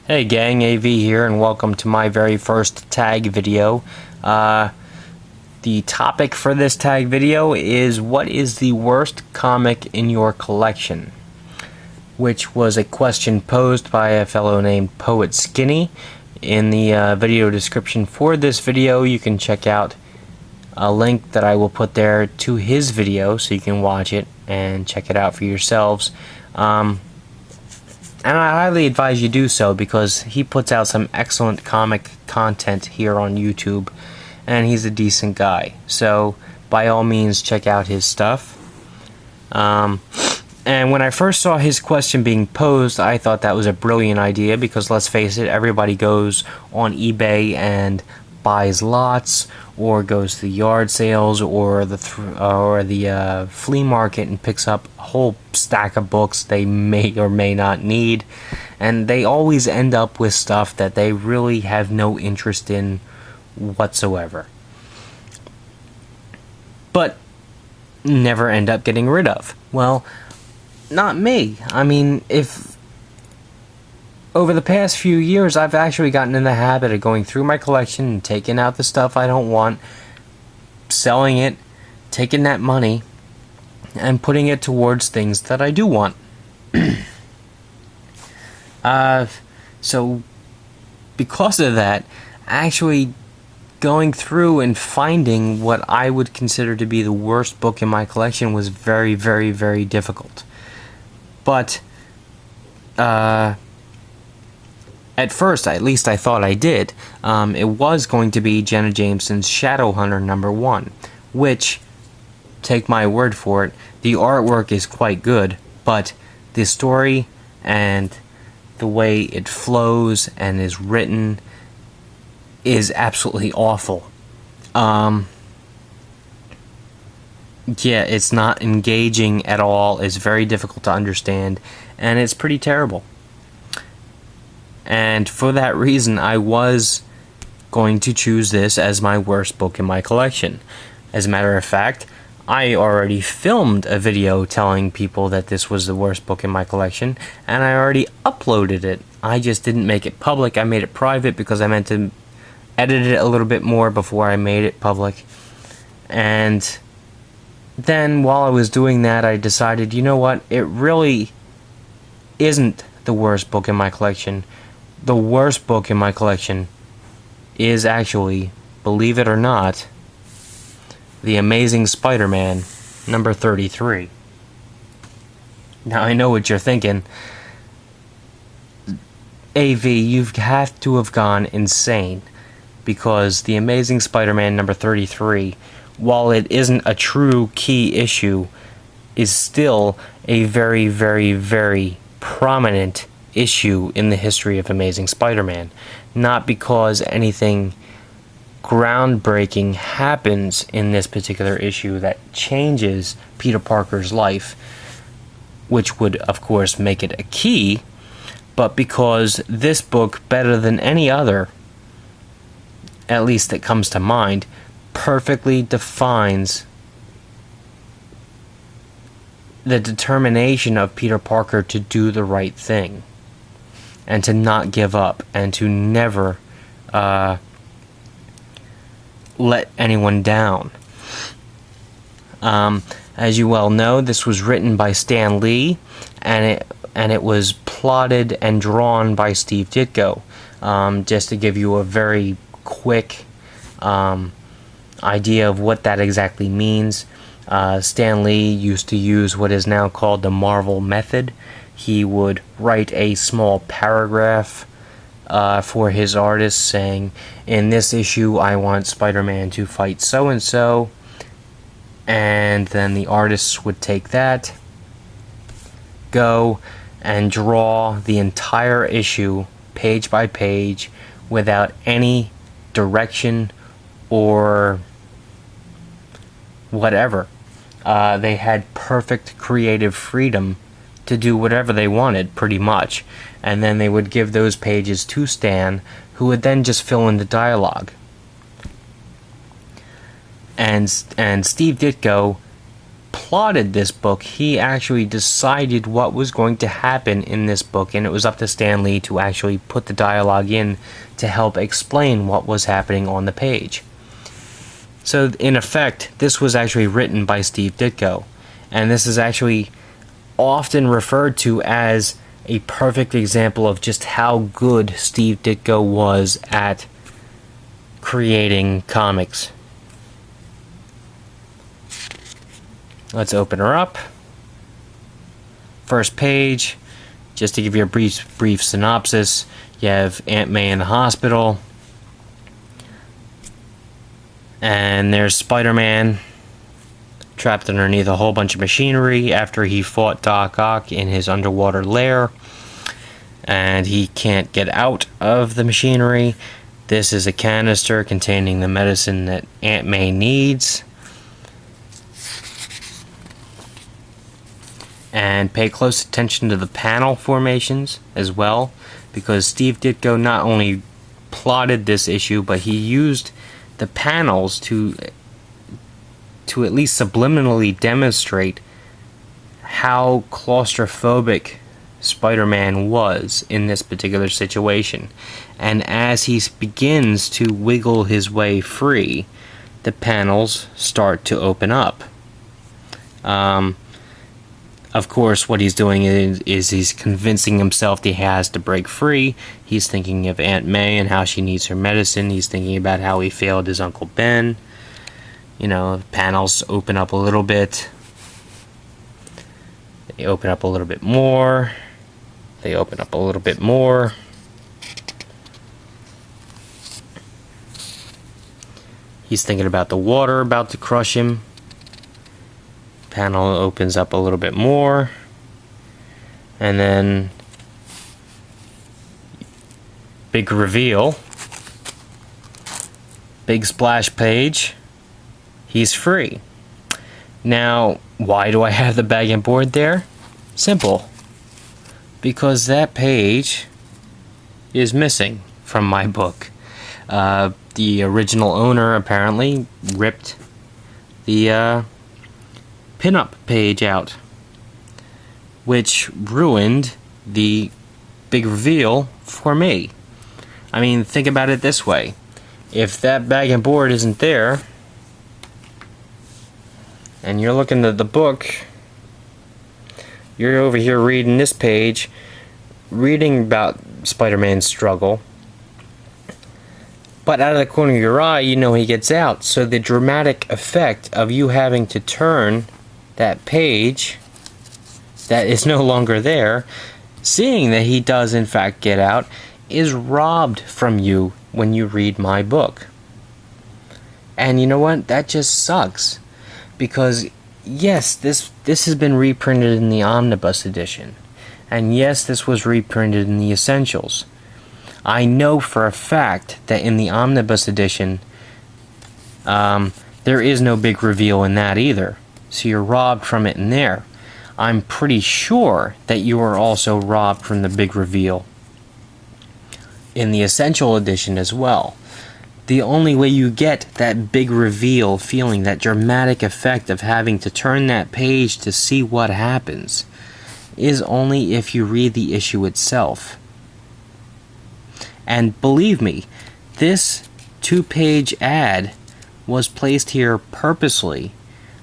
Hey gang, AV here, and welcome to my very first tag video. The topic for this tag video is what is the worst comic in your collection? Which was a question posed by a fellow named Poetskinny. In the video description for this video, you can check out a link that I will put there to his video so you can watch it and check it out for yourselves. And I highly advise you do so because he puts out some excellent comic content here on YouTube, and he's a decent guy. So by all means, check out his stuff. And when I first saw his question being posed, I thought that was a brilliant idea because let's face it, everybody goes on eBay and buys lots, or goes to yard sales or the flea market and picks up a whole stack of books they may or may not need, and they always end up with stuff that they really have no interest in whatsoever, but never end up getting rid of. Well, not me. I mean, if over the past few years, I've actually gotten in the habit of going through my collection and taking out the stuff I don't want, selling it, taking that money, and putting it towards things that I do want. So, because of that, actually going through and finding what I would consider to be the worst book in my collection was very, very, very difficult. But, at first, at least I thought I did. It was going to be Jenna Jameson's Shadowhunter #1, which, take my word for it, the artwork is quite good, but the story and the way it flows and is written is absolutely awful. Yeah, it's not engaging at all, it's very difficult to understand, and it's pretty terrible. And for that reason, I was going to choose this as my worst book in my collection. As a matter of fact, I already filmed a video telling people that this was the worst book in my collection, and I already uploaded it. I just didn't make it public. I made it private because I meant to edit it a little bit more before I made it public. And then while I was doing that, I decided, you know what, it really isn't the worst book in my collection. The worst book in my collection is actually, believe it or not, The Amazing Spider-Man #33. Now I know what you're thinking. AV, you have to have gone insane, because The Amazing Spider-Man #33, while it isn't a true key issue, is still a very, very, very prominent issue in the history of Amazing Spider-Man. Not because anything groundbreaking happens in this particular issue that changes Peter Parker's life, which would of course make it a key, but because this book, better than any other, at least that comes to mind, perfectly defines the determination of Peter Parker to do the right thing, and to not give up, and to never let anyone down. As you well know, this was written by Stan Lee, and it was plotted and drawn by Steve Ditko. Just to give you a very quick idea of what that exactly means, Stan Lee used to use what is now called the Marvel method. He would write a small paragraph for his artists saying, in this issue I want Spider-Man to fight so-and-so, and then the artists would take that, go and draw the entire issue page by page without any direction or whatever. They had perfect creative freedom to do whatever they wanted, pretty much, and then they would give those pages to Stan, who would then just fill in the dialogue. And Steve Ditko plotted this book, he actually decided what was going to happen in this book, and it was up to Stan Lee to actually put the dialogue in to help explain what was happening on the page. So, in effect, this was actually written by Steve Ditko, and this is actually often referred to as a perfect example of just how good Steve Ditko was at creating comics. Let's open her up. First page, just to give you a brief synopsis, you have Aunt May in the hospital, and there's Spider-Man trapped underneath a whole bunch of machinery after he fought Doc Ock in his underwater lair, and he can't get out of the machinery. This is a canister containing the medicine that Aunt May needs. And pay close attention to the panel formations as well, because Steve Ditko not only plotted this issue, but he used the panels to at least subliminally demonstrate how claustrophobic Spider-Man was in this particular situation. And as he begins to wiggle his way free, the panels start to open up. Of course, what he's doing is he's convincing himself that he has to break free. He's thinking of Aunt May and how she needs her medicine. He's thinking about how he failed his Uncle Ben. You know, panels open up a little bit. They open up a little bit more. They open up a little bit more. He's thinking about the water about to crush him. Panel opens up a little bit more, and then big reveal, big splash page. He's free. Now, why do I have the bag and board there? Simple. Because that page is missing from my book. The original owner apparently ripped the pinup page out, which ruined the big reveal for me. I mean, think about it this way. If that bag and board isn't there, and you're looking at the book, you're over here reading this page, reading about Spider-Man's struggle, but out of the corner of your eye, you know he gets out. So the dramatic effect of you having to turn that page that is no longer there, seeing that he does in fact get out, is robbed from you when you read my book. And you know what? That just sucks. Because yes, this has been reprinted in the Omnibus edition. And yes, this was reprinted in the Essentials. I know for a fact that in the Omnibus edition, there is no big reveal in that either. So you're robbed from it in there. I'm pretty sure that you are also robbed from the big reveal in the Essential Edition as well. The only way you get that big reveal feeling, that dramatic effect of having to turn that page to see what happens, is only if you read the issue itself. And believe me, this 2-page ad was placed here purposely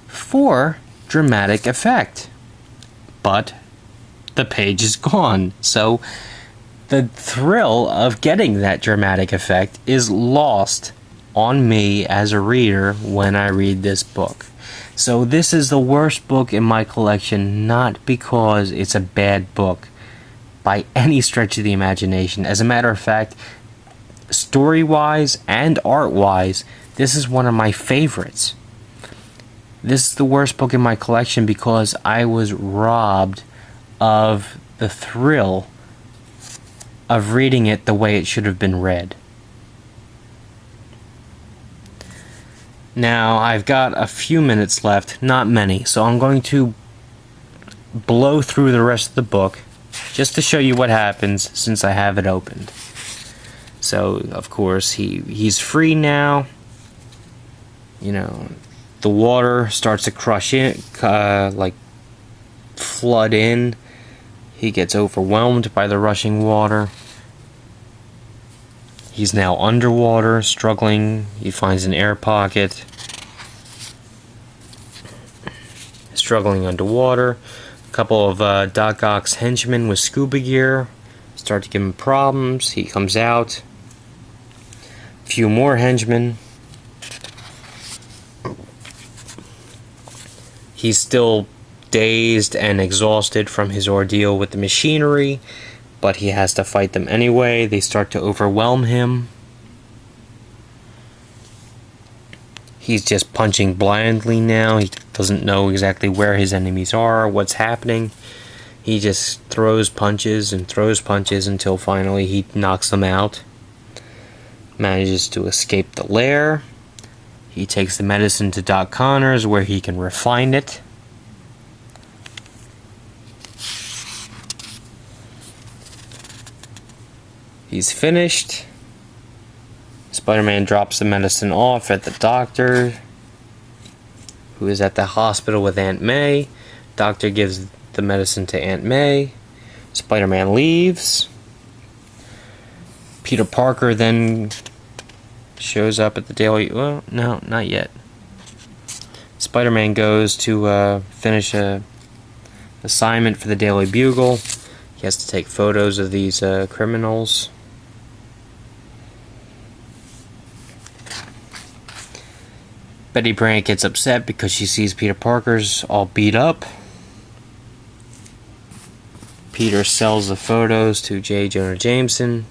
for dramatic effect. But the page is gone, so the thrill of getting that dramatic effect is lost on me as a reader when I read this book. So this is the worst book in my collection, not because it's a bad book by any stretch of the imagination. As a matter of fact, story-wise and art-wise, this is one of my favorites. This is the worst book in my collection because I was robbed of the thrill of reading it the way it should have been read. Now, I've got a few minutes left, not many, so I'm going to blow through the rest of the book just to show you what happens since I have it opened. So, of course, he's free now. You know, The water starts to crush in, like flood in. He gets overwhelmed by the rushing water. He's now underwater, struggling. He finds an air pocket. Struggling underwater. A couple of Doc Ock's henchmen with scuba gear start to give him problems. He comes out. A few more henchmen. He's still dazed and exhausted from his ordeal with the machinery, but he has to fight them anyway. They start to overwhelm him. He's just punching blindly now. He doesn't know exactly where his enemies are, what's happening. He just throws punches until finally he knocks them out. Manages to escape the lair. He takes the medicine to Doc Connors where he can refine it. He's finished. Spider-Man drops the medicine off at the doctor, who is at the hospital with Aunt May. Doctor gives the medicine to Aunt May. Spider-Man leaves. Peter Parker then shows up at the Daily... Well, no, not yet. Spider-Man goes to finish a assignment for the Daily Bugle. He has to take photos of these criminals. Betty Brant gets upset because she sees Peter Parker's all beat up. Peter sells the photos to J. Jonah Jameson.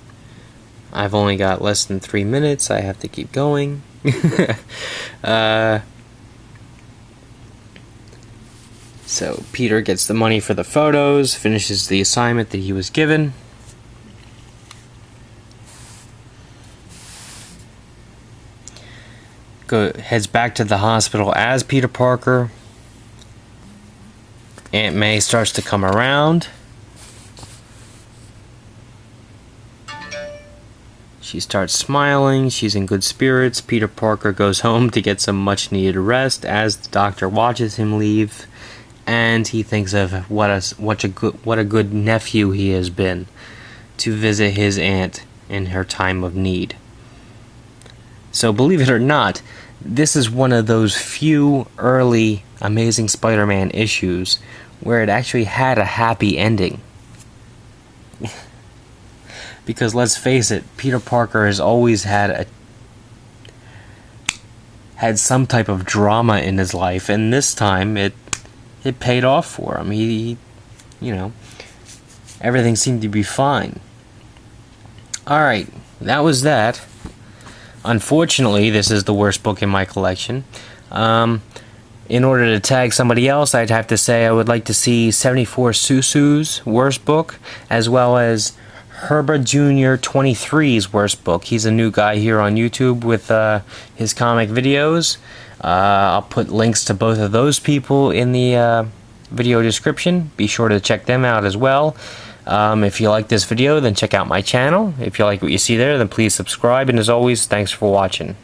I've only got less than 3 minutes. I have to keep going. So Peter gets the money for the photos, finishes the assignment that he was given. Heads back to the hospital as Peter Parker. Aunt May starts to come around. She starts smiling. She's in good spirits. Peter Parker goes home to get some much needed rest as the doctor watches him leave, and he thinks of what a good nephew he has been to visit his aunt in her time of need. So believe it or not, this is one of those few early Amazing Spider-Man issues where it actually had a happy ending. Because let's face it, Peter Parker has always had some type of drama in his life, and this time it paid off for him. He everything seemed to be fine. Alright, that was that. Unfortunately, this is the worst book in my collection. In order to tag somebody else, I'd have to say I would like to see 74 Susu's worst book, as well as Herba Jr. 23's worst book. He's a new guy here on YouTube with his comic videos. I'll put links to both of those people in the video description. Be sure to check them out as well. If you like this video, then check out my channel. If you like what you see there, then please subscribe. And as always, thanks for watching.